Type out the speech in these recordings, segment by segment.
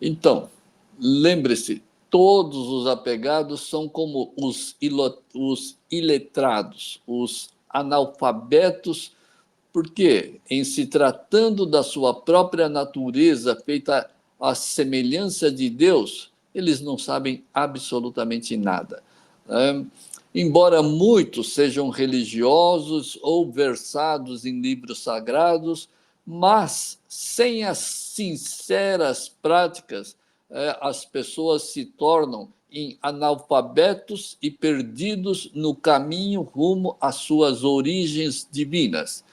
Então, lembre-se, todos os apegados são como os iletrados, os analfabetos, porque, em se tratando da sua própria natureza feita à semelhança de Deus, eles não sabem absolutamente nada. Embora muitos sejam religiosos ou versados em livros sagrados, mas sem as sinceras práticas, as pessoas se tornam em analfabetos e perdidos no caminho rumo às suas origens divinas.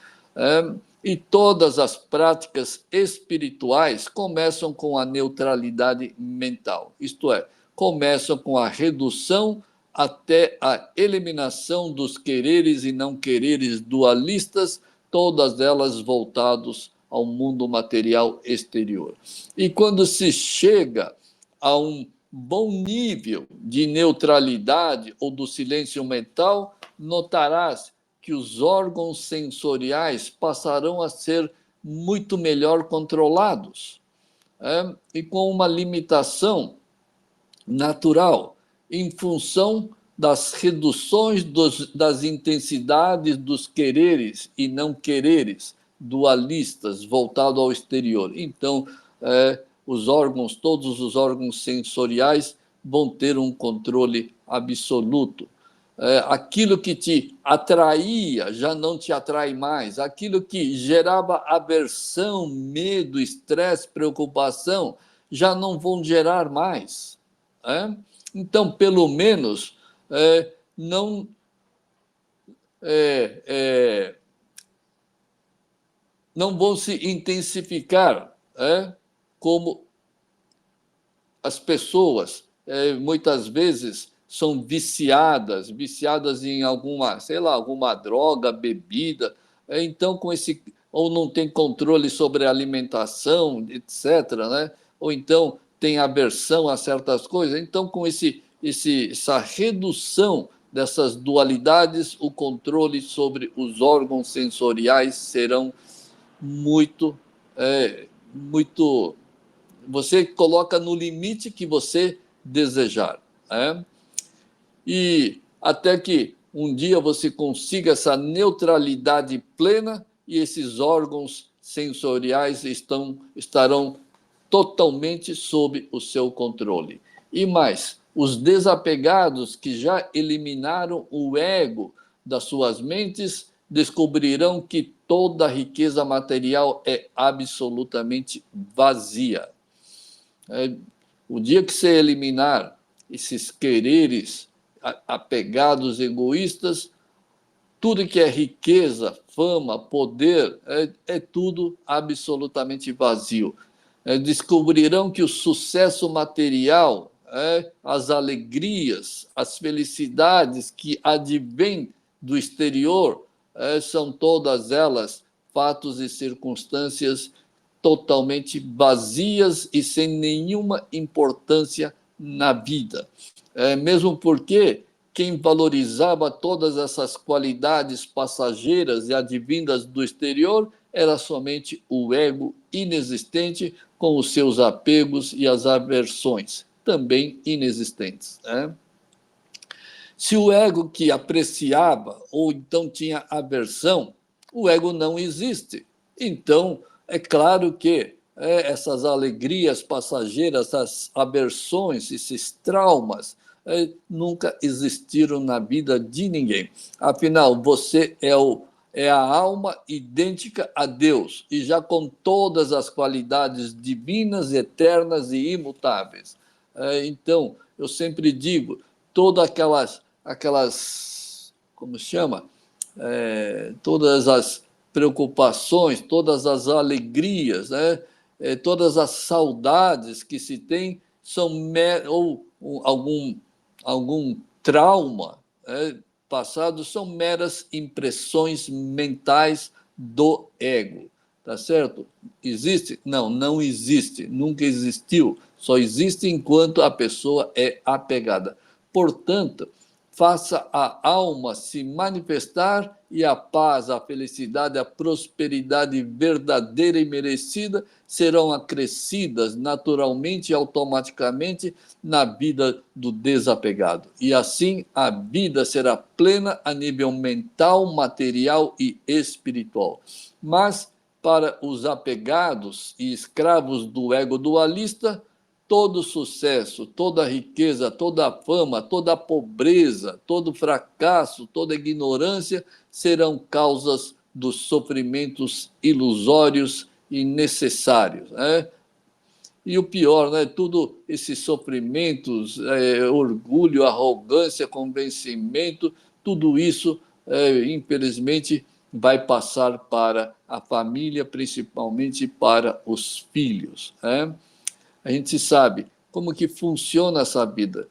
E todas as práticas espirituais começam com a neutralidade mental, isto é, começam com a redução até a eliminação dos quereres e não quereres dualistas, todas elas voltadas ao mundo material exterior. E quando se chega a um bom nível de neutralidade ou do silêncio mental, notarás que os órgãos sensoriais passarão a ser muito melhor controlados, e com uma limitação natural, em função das reduções das intensidades dos quereres e não quereres dualistas voltado ao exterior. Então, todos os órgãos sensoriais vão ter um controle absoluto. Aquilo que te atraía já não te atrai mais, aquilo que gerava aversão, medo, estresse, preocupação, já não vão gerar mais. Então, pelo menos, não, não vão se intensificar, como as pessoas muitas vezes são viciadas em alguma, sei lá, alguma droga, bebida, então com esse, ou não tem controle sobre a alimentação, etc., né? Ou então tem aversão a certas coisas. Então, com essa redução dessas dualidades, o controle sobre os órgãos sensoriais serão muito, muito. Você coloca no limite que você desejar. E até que um dia você consiga essa neutralidade plena e esses órgãos sensoriais estarão totalmente sob o seu controle. E mais, os desapegados que já eliminaram o ego das suas mentes descobrirão que toda a riqueza material é absolutamente vazia. O dia que você eliminar esses quereres apegados, egoístas, tudo que é riqueza, fama, poder, é tudo absolutamente vazio. Descobrirão que o sucesso material, as alegrias, as felicidades que advêm do exterior, são todas elas fatos e circunstâncias totalmente vazias e sem nenhuma importância na vida. Mesmo porque quem valorizava todas essas qualidades passageiras e advindas do exterior era somente o ego inexistente, com os seus apegos e as aversões, também inexistentes. Se o ego que apreciava ou então tinha aversão, o ego não existe. Então, é claro que essas alegrias passageiras, essas aversões, esses traumas, nunca existiram na vida de ninguém. Afinal, você é a alma idêntica a Deus e já com todas as qualidades divinas, eternas e imutáveis. Então, eu sempre digo, todas aquelas como se chama? Todas as preocupações, todas as alegrias, todas as saudades que se tem são ou algum trauma passado são meras impressões mentais do ego, tá certo? Existe? Não, não existe, nunca existiu. Só existe enquanto a pessoa é apegada. Portanto, faça a alma se manifestar e a paz, a felicidade, a prosperidade verdadeira e merecida serão acrescidas naturalmente e automaticamente na vida do desapegado. E assim a vida será plena a nível mental, material e espiritual. Mas para os apegados e escravos do ego dualista, todo sucesso, toda riqueza, toda fama, toda pobreza, todo fracasso, toda ignorância serão causas dos sofrimentos ilusórios e necessários, né? E o pior, né? Tudo esses sofrimentos, orgulho, arrogância, convencimento, tudo isso, infelizmente, vai passar para a família, principalmente para os filhos, né? A gente sabe como que funciona essa vida.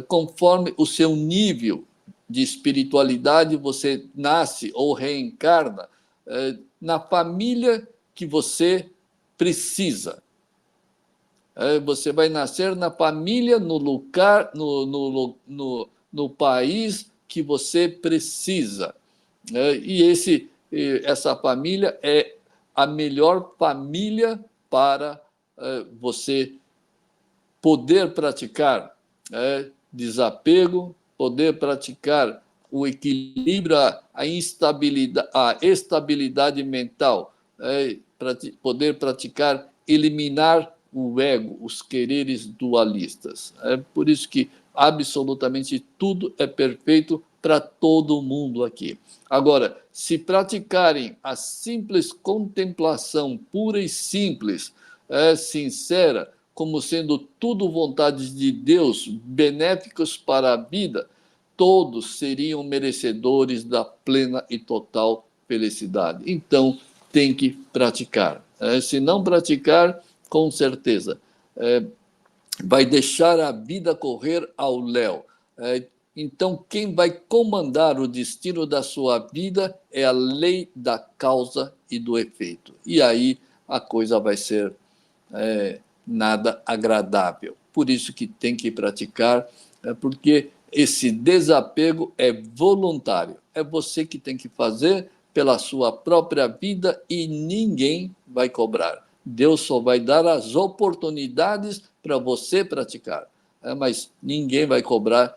Conforme o seu nível de espiritualidade, você nasce ou reencarna na família que você precisa. Você vai nascer na família, no lugar, no país que você precisa. E essa família é a melhor família para você poder praticar desapego, poder praticar o equilíbrio, a estabilidade mental, poder praticar, eliminar o ego, os quereres dualistas. É por isso que absolutamente tudo é perfeito para todo mundo aqui. Agora, se praticarem a simples contemplação pura e simples, sincera, como sendo tudo vontades de Deus, benéficos para a vida, todos seriam merecedores da plena e total felicidade. Então, tem que praticar. Se não praticar, com certeza, vai deixar a vida correr ao léu. Então, quem vai comandar o destino da sua vida é a lei da causa e do efeito. E aí a coisa vai ser nada agradável. Por isso que tem que praticar, porque esse desapego é voluntário. É você que tem que fazer pela sua própria vida e ninguém vai cobrar. Deus só vai dar as oportunidades para você praticar, mas ninguém vai cobrar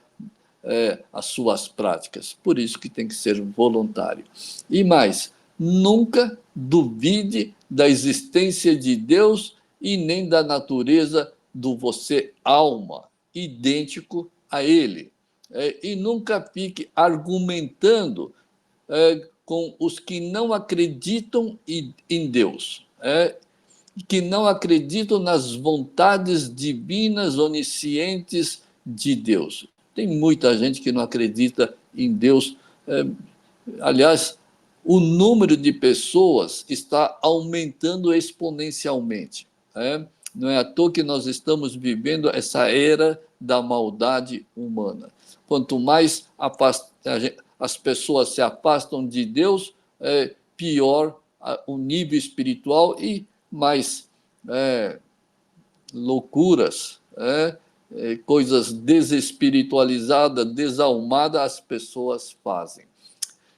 as suas práticas. Por isso que tem que ser voluntário. E mais, nunca duvide da existência de Deus e nem da natureza do você alma, idêntico a Ele. E nunca fique argumentando com os que não acreditam em Deus, que não acreditam nas vontades divinas, oniscientes de Deus. Tem muita gente que não acredita em Deus. Aliás, o número de pessoas está aumentando exponencialmente. Não é à toa que nós estamos vivendo essa era da maldade humana. Quanto mais as pessoas se afastam de Deus, pior o nível espiritual e mais loucuras, coisas desespiritualizadas, desalmadas, as pessoas fazem.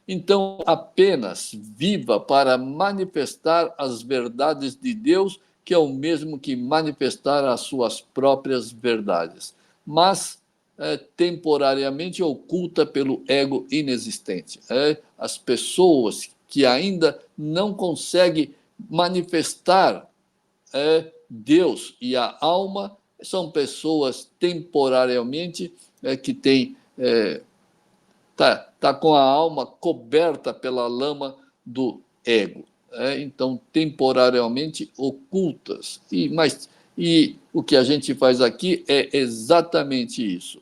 Então, apenas viva para manifestar as verdades de Deus, que é o mesmo que manifestar as suas próprias verdades, mas temporariamente oculta pelo ego inexistente. As pessoas que ainda não conseguem manifestar Deus e a alma são pessoas temporariamente que têm tá com a alma coberta pela lama do ego, então temporariamente ocultas. E o que a gente faz aqui é exatamente isso,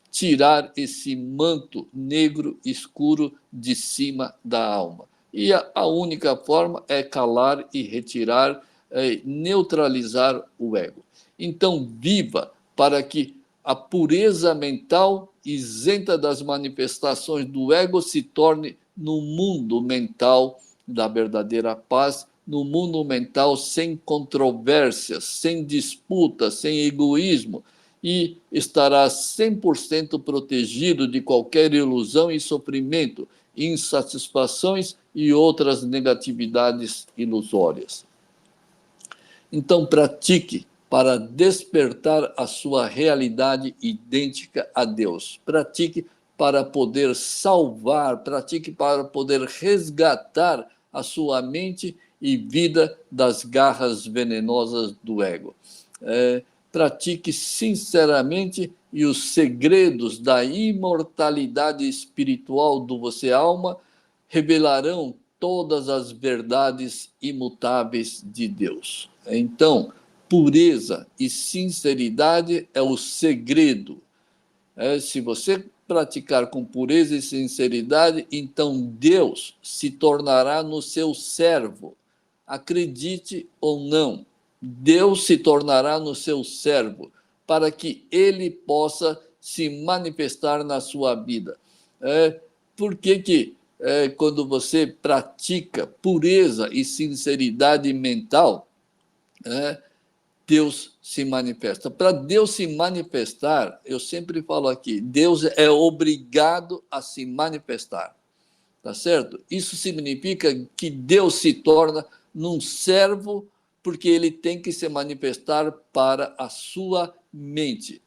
tirar esse manto negro escuro de cima da alma. E a única forma é calar e retirar, neutralizar o ego. Então, viva para que a pureza mental, isenta das manifestações do ego, se torne no mundo mental da verdadeira paz, no mundo mental sem controvérsias, sem disputas, sem egoísmo, e estará 100% protegido de qualquer ilusão e sofrimento, insatisfações e outras negatividades ilusórias. Então, pratique para despertar a sua realidade idêntica a Deus. Pratique para poder salvar, pratique para poder resgatar a sua mente e vida das garras venenosas do ego. Pratique sinceramente e os segredos da imortalidade espiritual do você alma revelarão todas as verdades imutáveis de Deus. Então, pureza e sinceridade é o segredo. Se você praticar com pureza e sinceridade, então Deus se tornará no seu servo. Acredite ou não, Deus se tornará no seu servo, para que ele possa se manifestar na sua vida. Por que quando você pratica pureza e sinceridade mental, Deus se manifesta? Para Deus se manifestar, eu sempre falo aqui, Deus é obrigado a se manifestar, tá certo? Isso significa que Deus se torna num servo, porque ele tem que se manifestar para a sua mente.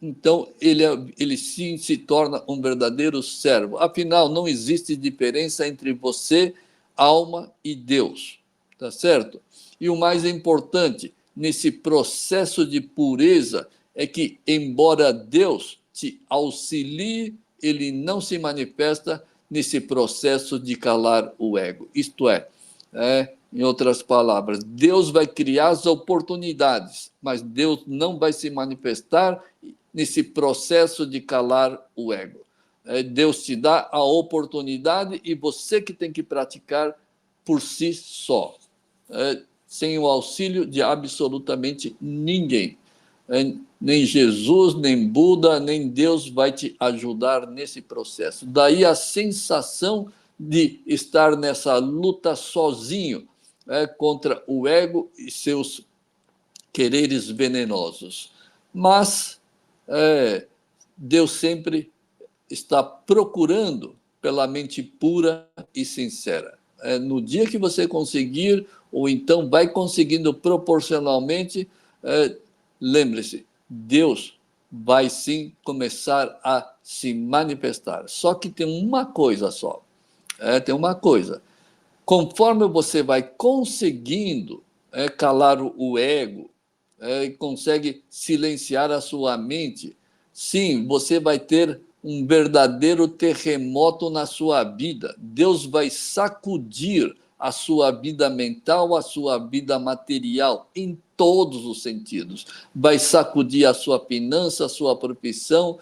Então, ele sim se torna um verdadeiro servo. Afinal, não existe diferença entre você, alma e Deus, tá certo? E o mais importante nesse processo de pureza é que, embora Deus te auxilie, ele não se manifesta nesse processo de calar o ego. Isto é, em outras palavras, Deus vai criar as oportunidades, mas Deus não vai se manifestar nesse processo de calar o ego. Deus te dá a oportunidade e você que tem que praticar por si só, sem o auxílio de absolutamente ninguém. Nem Jesus, nem Buda, nem Deus vai te ajudar nesse processo. Daí a sensação de estar nessa luta sozinho, contra o ego e seus quereres venenosos. Mas Deus sempre está procurando pela mente pura e sincera. No dia que você conseguir, ou então vai conseguindo proporcionalmente, lembre-se, Deus vai sim começar a se manifestar. Só que tem uma coisa só. Tem uma coisa. Conforme você vai conseguindo calar o ego, e consegue silenciar a sua mente, sim, você vai ter um verdadeiro terremoto na sua vida. Deus vai sacudir a sua vida mental, a sua vida material, em todos os sentidos. Vai sacudir a sua finança, a sua profissão,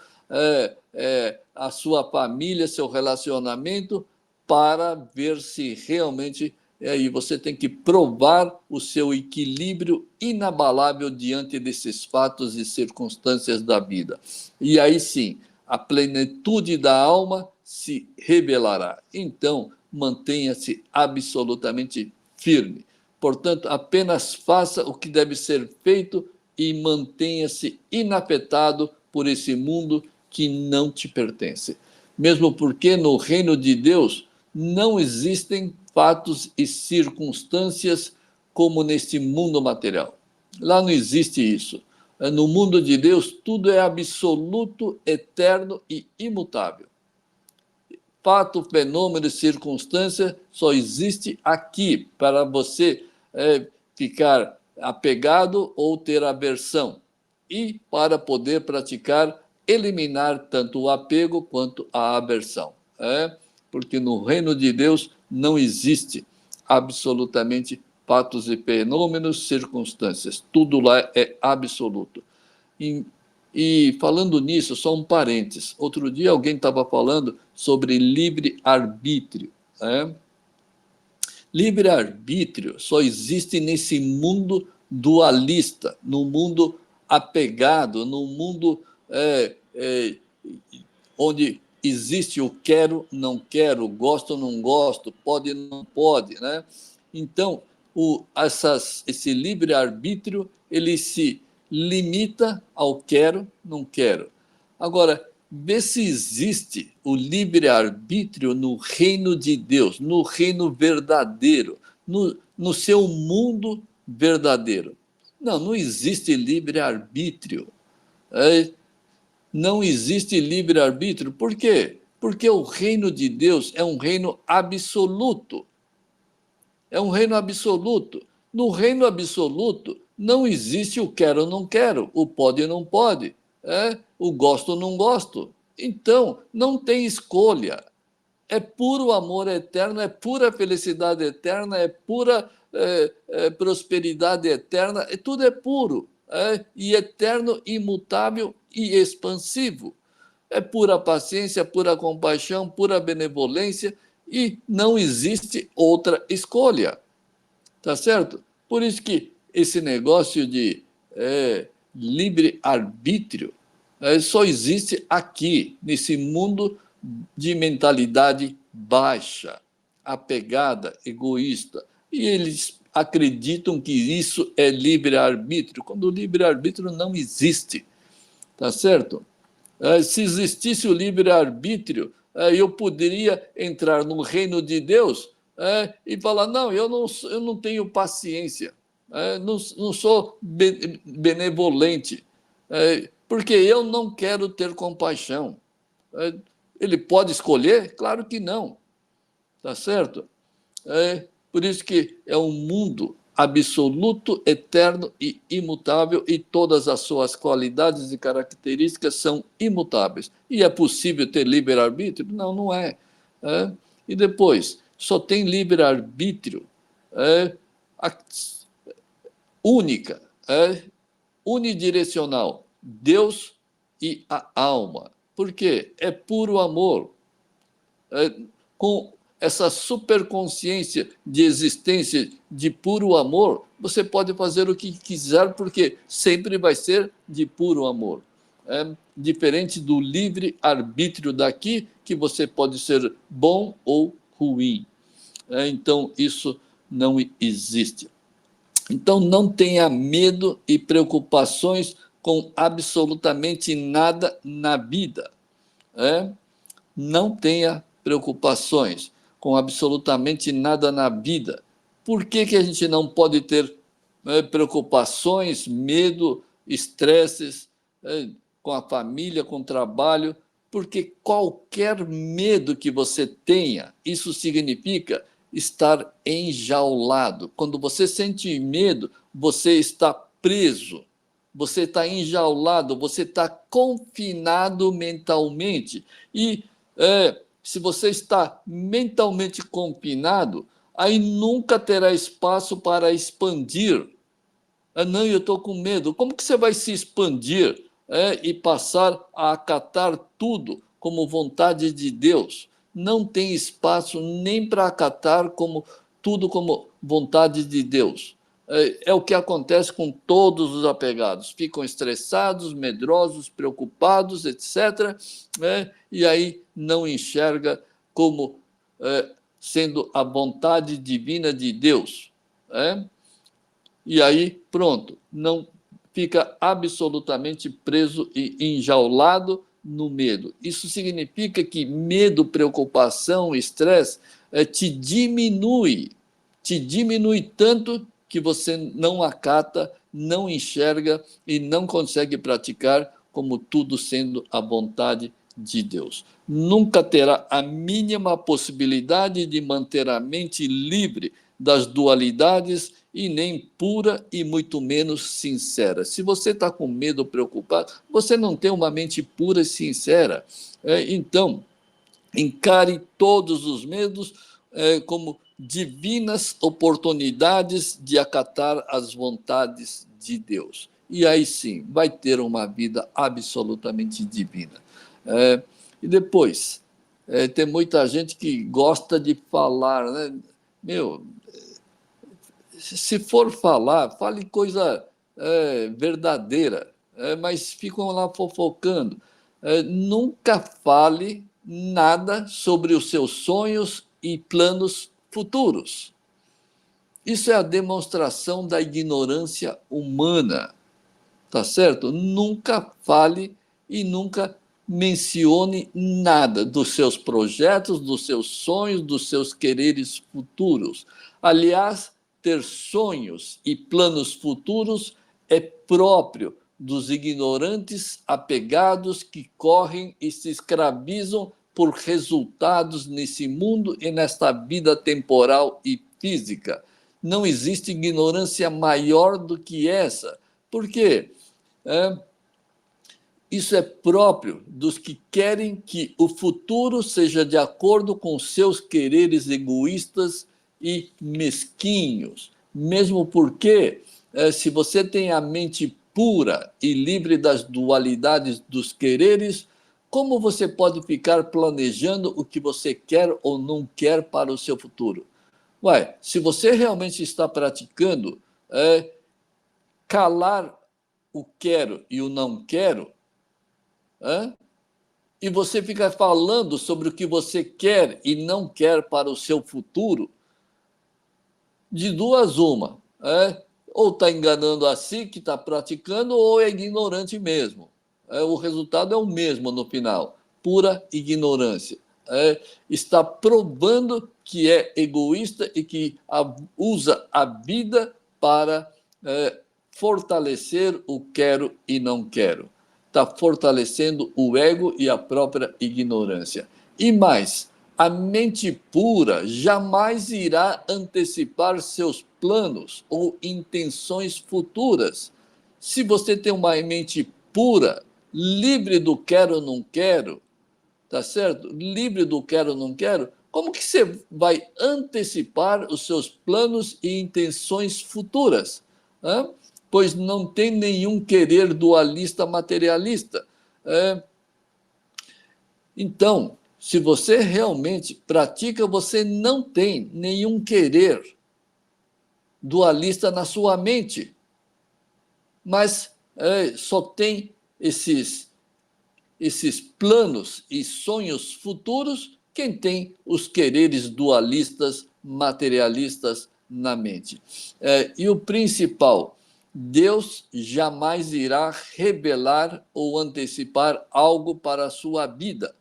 a sua família, seu relacionamento, para ver se realmente aí você tem que provar o seu equilíbrio inabalável diante desses fatos e circunstâncias da vida. E aí sim, a plenitude da alma se revelará. Então, mantenha-se absolutamente firme. Portanto, apenas faça o que deve ser feito e mantenha-se inafetado por esse mundo que não te pertence. Mesmo porque no reino de Deus não existem fatos e circunstâncias como neste mundo material. Lá não existe isso. No mundo de Deus, tudo é absoluto, eterno e imutável. Fato, fenômeno e circunstância só existe aqui para você ficar apegado ou ter aversão. E para poder praticar, eliminar tanto o apego quanto a aversão. Porque no reino de Deus não existe absolutamente fatos e fenômenos, circunstâncias. Tudo lá é absoluto. E falando nisso, só um parênteses. Outro dia alguém estava falando sobre livre-arbítrio. Livre-arbítrio só existe nesse mundo dualista, no mundo apegado, no mundo onde existe o quero, não quero, gosto, não gosto, pode, não pode, né? Então, esse livre-arbítrio, ele se limita ao quero, não quero. Agora, vê se existe o livre-arbítrio no reino de Deus, no reino verdadeiro, no seu mundo verdadeiro. Não, não existe livre-arbítrio. Não existe livre-arbítrio. Por quê? Porque o reino de Deus é um reino absoluto. É um reino absoluto. No reino absoluto, não existe o quero ou não quero, o pode ou não pode, o gosto ou não gosto. Então, não tem escolha. É puro amor eterno, é pura felicidade eterna, é pura prosperidade eterna, tudo é puro, e eterno, imutável e expansivo. É pura paciência, pura compaixão, pura benevolência, e não existe outra escolha. Tá certo? Por isso que esse negócio de livre-arbítrio só existe aqui, nesse mundo de mentalidade baixa, apegada, egoísta. E eles acreditam que isso é livre-arbítrio, quando o livre-arbítrio não existe. Tá certo? Se existisse o livre-arbítrio, eu poderia entrar no reino de Deus e falar: não, eu não tenho paciência, não sou benevolente, porque eu não quero ter compaixão. Ele pode escolher? Claro que não, tá certo? Por isso que é um mundo absoluto, eterno e imutável, e todas as suas qualidades e características são imutáveis. E é possível ter livre-arbítrio? Não, não é. E depois, só tem livre-arbítrio única, unidirecional, Deus e a alma. Por quê? É puro amor. Com essa superconsciência de existência de puro amor, você pode fazer o que quiser, porque sempre vai ser de puro amor. Diferente do livre-arbítrio daqui, que você pode ser bom ou ruim. Então, isso não existe. Então, não tenha medo e preocupações com absolutamente nada na vida. Não tenha preocupações com absolutamente nada na vida. Por que a gente não pode ter preocupações, medo, estresses com a família, com o trabalho? Porque qualquer medo que você tenha, isso significa estar enjaulado. Quando você sente medo, você está preso, você está enjaulado, você está confinado mentalmente. E se você está mentalmente confinado, aí nunca terá espaço para expandir. Não, eu estou com medo. Como que você vai se expandir e passar a acatar tudo como vontade de Deus? Não tem espaço nem para acatar tudo como vontade de Deus. É o que acontece com todos os apegados. Ficam estressados, medrosos, preocupados, etc. E aí não enxerga como sendo a vontade divina de Deus. E aí, pronto, não fica absolutamente preso e enjaulado no medo. Isso significa que medo, preocupação, estresse te diminui tanto que você não acata, não enxerga e não consegue praticar como tudo sendo a vontade de Deus. Nunca terá a mínima possibilidade de manter a mente livre das dualidades e nem pura e muito menos sincera. Se você está com medo ou preocupado, você não tem uma mente pura e sincera. Então, encare todos os medos como divinas oportunidades de acatar as vontades de Deus. E aí sim, vai ter uma vida absolutamente divina. E depois, tem muita gente que gosta de falar, né? Meu, se for falar, fale coisa verdadeira, mas ficam lá fofocando. Nunca fale nada sobre os seus sonhos e planos futuros. Isso é a demonstração da ignorância humana. tá certo? Nunca fale e nunca mencione nada dos seus projetos, dos seus sonhos, dos seus quereres futuros. Aliás, ter sonhos e planos futuros é próprio dos ignorantes apegados que correm e se escravizam por resultados nesse mundo e nesta vida temporal e física. Não existe ignorância maior do que essa. Por quê? Isso é próprio dos que querem que o futuro seja de acordo com seus quereres egoístas e mesquinhos. Mesmo porque, se você tem a mente pura e livre das dualidades dos quereres, como você pode ficar planejando o que você quer ou não quer para o seu futuro? Ué, se você realmente está praticando calar o quero e o não quero, e você fica falando sobre o que você quer e não quer para o seu futuro, de duas uma. Ou está enganando a si que está praticando, ou é ignorante mesmo. O resultado é o mesmo no final, pura ignorância. Está provando que é egoísta e que usa a vida para fortalecer o quero e não quero. Está fortalecendo o ego e a própria ignorância. E mais, a mente pura jamais irá antecipar seus planos ou intenções futuras. Se você tem uma mente pura, livre do quero ou não quero, tá certo? Livre do quero ou não quero, como que você vai antecipar os seus planos e intenções futuras? Pois não tem nenhum querer dualista materialista. Então, se você realmente pratica, você não tem nenhum querer dualista na sua mente, mas só tem esses planos e sonhos futuros quem tem os quereres dualistas, materialistas na mente. E o principal, Deus jamais irá revelar ou antecipar algo para a sua vida.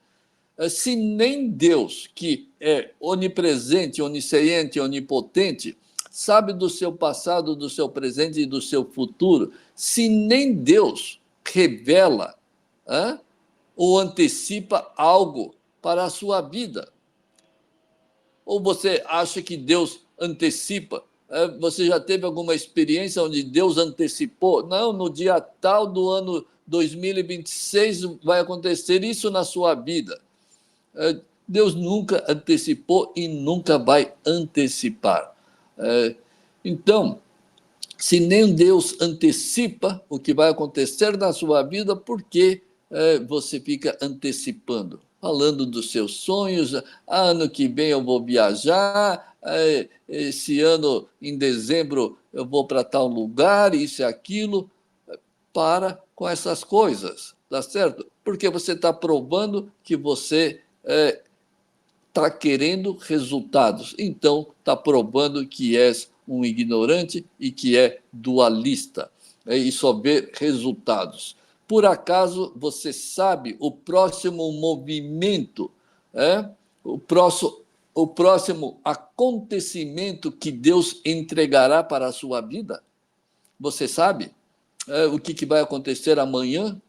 Se nem Deus, que é onipresente, onisciente, onipotente, sabe do seu passado, do seu presente e do seu futuro, se nem Deus revela ou antecipa algo para a sua vida, ou você acha que Deus antecipa? Você já teve alguma experiência onde Deus antecipou? Não, no dia tal do ano 2026 vai acontecer isso na sua vida. Deus nunca antecipou e nunca vai antecipar. Então, se nem Deus antecipa o que vai acontecer na sua vida, por que você fica antecipando? Falando dos seus sonhos, ano que vem eu vou viajar, esse ano, em dezembro, eu vou para tal lugar, isso e aquilo. Para com essas coisas, tá certo? Porque você está provando que você está querendo resultados. Então, está provando que és um ignorante e que é dualista. E só vê resultados. Por acaso você sabe o próximo movimento, o próximo acontecimento que Deus entregará para a sua vida? Você sabe o que vai acontecer amanhã?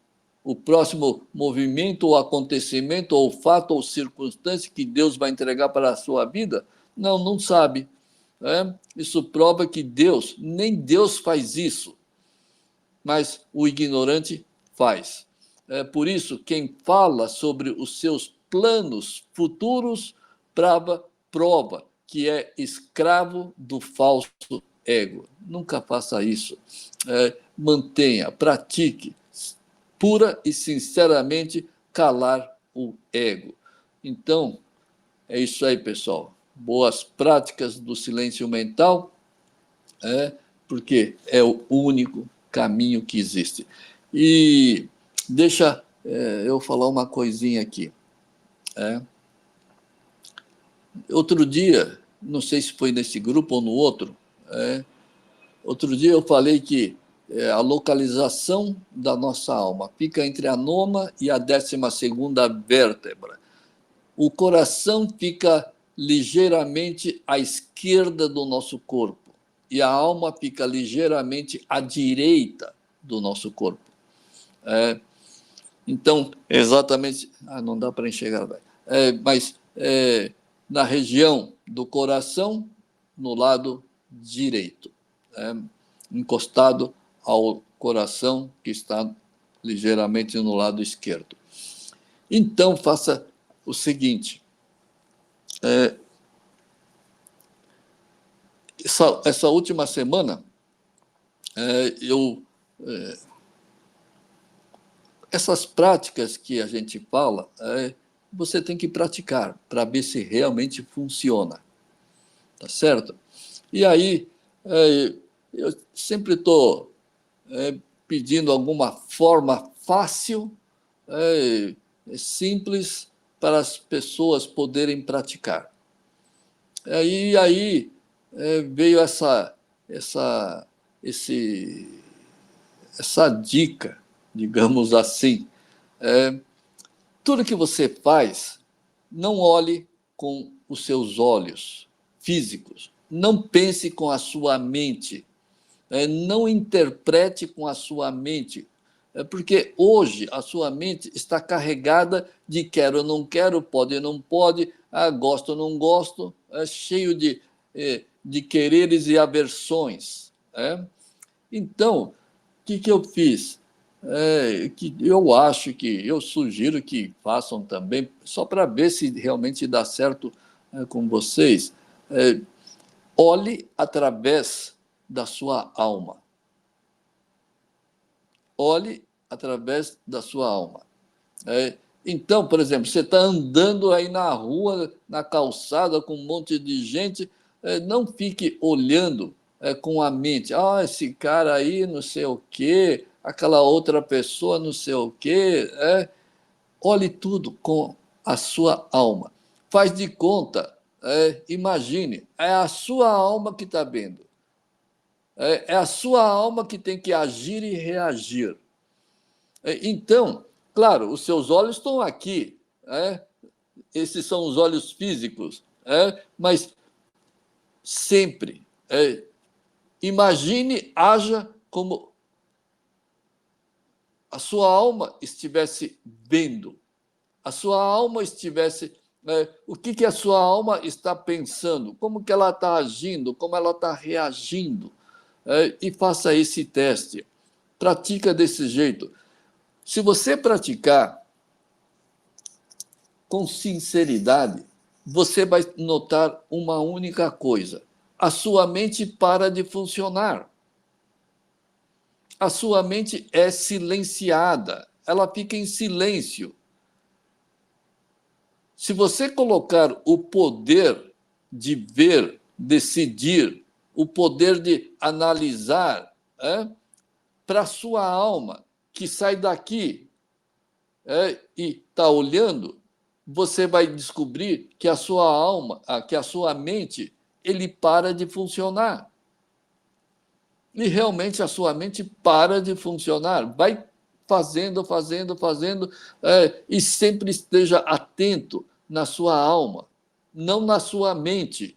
O próximo movimento, ou acontecimento, ou fato, ou circunstância que Deus vai entregar para a sua vida? Não, não sabe. Isso prova que Deus, nem Deus faz isso, mas o ignorante faz. Por isso, quem fala sobre os seus planos futuros, prova que é escravo do falso ego. Nunca faça isso. Mantenha, pratique, pura e sinceramente calar o ego. Então, é isso aí, pessoal. Boas práticas do silêncio mental, porque é o único caminho que existe. E deixa eu falar uma coisinha aqui. Outro dia, não sei se foi nesse grupo ou no outro, outro dia eu falei que a localização da nossa alma. Fica entre a nona e a 12ª vértebra. O coração fica ligeiramente à esquerda do nosso corpo e a alma fica ligeiramente à direita do nosso corpo. Então, exatamente... não dá para enxergar. Mas na região do coração, no lado direito, encostado ao coração, que está ligeiramente no lado esquerdo. Então, faça o seguinte: essa última semana, essas práticas que a gente fala, você tem que praticar para ver se realmente funciona, tá certo? E aí, eu sempre estou pedindo alguma forma fácil, simples, para as pessoas poderem praticar. E aí veio essa dica, digamos assim. Tudo que você faz, não olhe com os seus olhos físicos, não pense com a sua mente, não interprete com a sua mente, porque hoje a sua mente está carregada de quero ou não quero, pode ou não pode, gosto ou não gosto, cheio de quereres e aversões. Então, o que eu fiz? Que eu sugiro que façam também, só para ver se realmente dá certo com vocês. Olhe através da sua alma. Olhe através da sua alma. Então, por exemplo, você está andando aí na rua, na calçada, com um monte de gente, não fique olhando com a mente. Esse cara aí não sei o quê, aquela outra pessoa não sei o quê. Olhe tudo com a sua alma. Faz de conta, imagine, é a sua alma que está vendo. É a sua alma que tem que agir e reagir. Então, claro, os seus olhos estão aqui, esses são os olhos físicos, mas sempre imagine, haja como a sua alma estivesse vendo, a sua alma estivesse... o que a sua alma está pensando, como que ela está agindo, como ela está reagindo, e faça esse teste. Pratica desse jeito. Se você praticar com sinceridade, você vai notar uma única coisa: a sua mente para de funcionar. A sua mente é silenciada, ela fica em silêncio. Se você colocar o poder de ver, decidir, o poder de analisar, para a sua alma, que sai daqui e está olhando, você vai descobrir que a sua alma, que a sua mente, ele para de funcionar. E realmente a sua mente para de funcionar. Vai fazendo, e sempre esteja atento na sua alma, não na sua mente.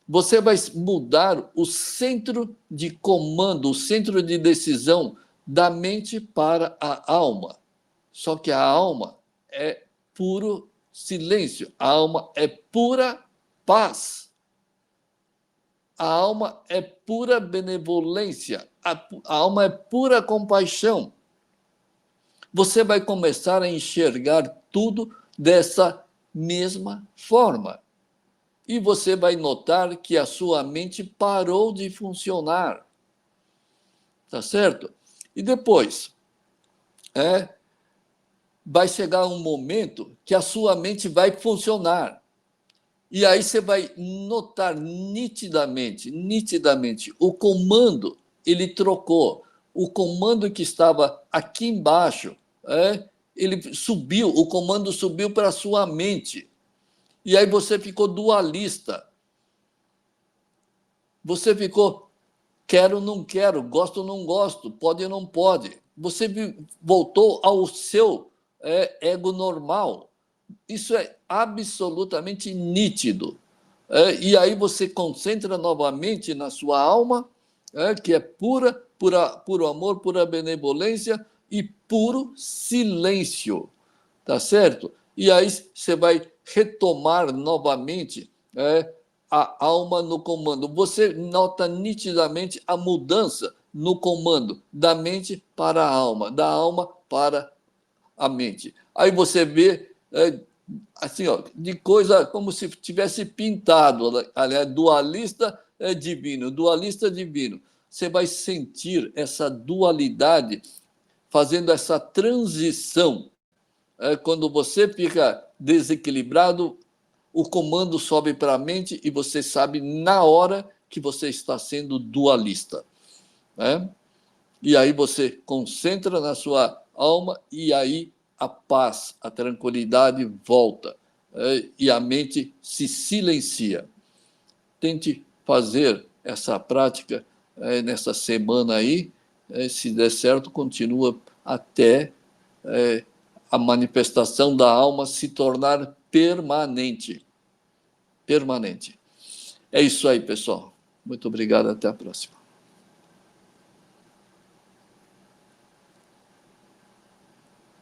Você vai mudar o centro de comando, o centro de decisão da mente para a alma. Só que a alma é puro silêncio, a alma é pura paz. A alma é pura benevolência, a alma é pura compaixão. Você vai começar a enxergar tudo dessa mesma forma. E você vai notar que a sua mente parou de funcionar. Tá certo? E depois, vai chegar um momento que a sua mente vai funcionar. E aí você vai notar nitidamente, o comando, ele trocou. O comando que estava aqui embaixo, ele subiu, o comando subiu para a sua mente. E aí você ficou dualista. Você ficou quero, não quero, gosto, não gosto, pode, não pode. Você voltou ao seu ego normal. Isso é absolutamente nítido. E aí você concentra novamente na sua alma, que é puro amor, pura benevolência e puro silêncio, tá certo? E aí você vai retomar novamente a alma no comando. Você nota nitidamente a mudança no comando da mente para a alma, da alma para a mente. Aí você vê assim, ó, de coisa como se tivesse pintado, aliás, dualista é divino, dualista divino. Você vai sentir essa dualidade fazendo essa transição. Quando você fica desequilibrado, o comando sobe para a mente e você sabe na hora que você está sendo dualista. Né? E aí você concentra na sua alma e aí a paz, a tranquilidade volta e a mente se silencia. Tente fazer essa prática nessa semana aí. Se der certo, continua até a manifestação da alma se tornar permanente. Permanente. É isso aí, pessoal. Muito obrigado. Até a próxima.